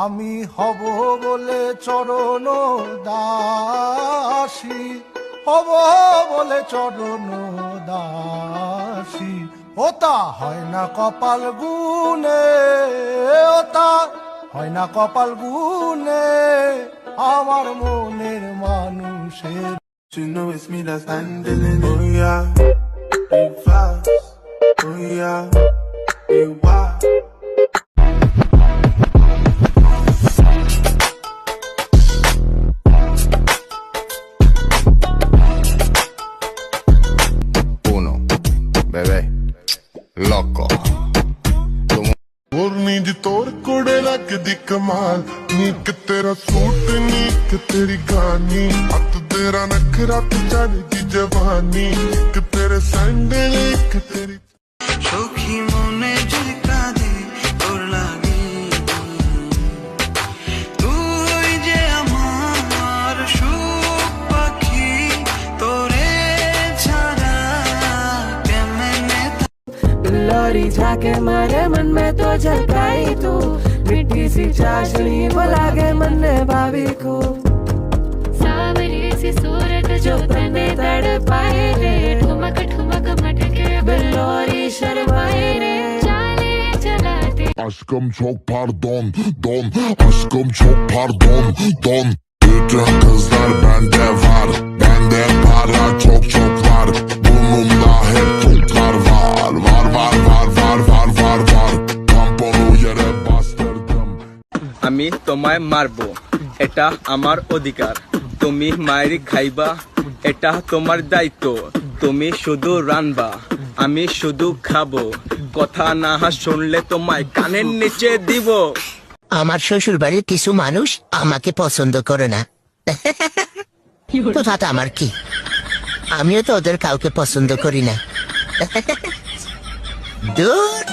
আমি হব বলে চরণ দাসী, হব বলে চরণ দাসী। ওতা হয় না কপাল গুনে, ওতা হয় না কপাল গুনে আমার মনের মানুষের। You know it's me that's handling it. Oh yeah, big vibes. Oh yeah, big wild. Uno, bebé, loco. ਨੀ ਦੀ ਤੋਰ ਕੋੜੇ ਲੱਗਦੀ ਕਮਾਲ, ਨੀ ਕਿ ਤੇਰਾ ਸੂਟ ਨੀ ਕਿ ਤੇਰੀ ਗਾਨੀ, ਹੱਥ ਤੇਰਾ ਨਖਰਾ ਤੇ ਚੜਦੀ ਜਵਾਨੀ, ਕਿ ਤੇਰੇ ਸੈਂਡਲ ਕਿ ਤੇਰੀ সখী মনে যদি কাঁদে তোর লাগে, তুই যে আমার সুখ পাখি, তোরে ছাড়া কেমনে। लोरी जाके मारे मन में तो झलकाई तू, मिट्टी सी चाशनी बुला के मन ने भाभी को। सावरी सी सूरत जो तने तड़पाए रे, ठुमक ठुमक मटके बिल्लोरी शर्माए रे। चाले चलाते aşkım çok pardon don, aşkım çok pardon don. Bütün kızlar bende var, bende para çok çok var, burnumda hep toplar var, var var var var var var var. Tamponu yere bastırdım. আমি তোমায় মারবো, এটা আমার অধিকার। তুমি মায়েরি খাইবা, এটা তোমার দায়িত্ব। তুমি শুধু রানবা, আমি শুধু খাবো। কথা না শুনলে তোমায় কানের নিচে দিব। আমার শ্বশুর বাড়ির কিছু মানুষ আমাকে পছন্দ করে না, তো তাতে আমার কি, আমিও তো ওদের কাউকে পছন্দ করি না। দূর।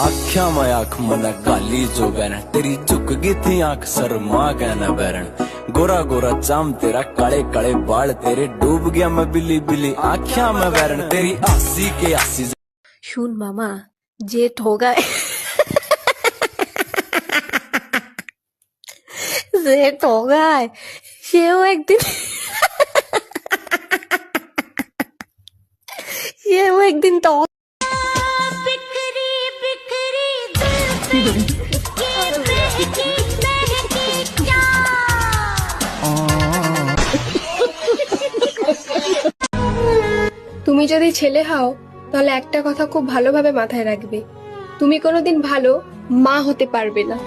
आख्या मैं आख मना गाली जो बैन, तेरी झुक गई थी आंख शर्मा कहना बैरन। गोरा गोरा चाम तेरा, काले काले बाल तेरे, डूब गया मैं बिल्ली बिल्ली आख्या मैं बैरन, तेरी आसी के आसी। শুন মামা, যে ঠগায় যে ঠগায় সেও একদিন সেও একদিন তুমি যদি ছেলে হও তাহলে একটা কথা খুব ভালোভাবে মাথায় রাখবে, তুমি কোনোদিন ভালো মা হতে পারবে না।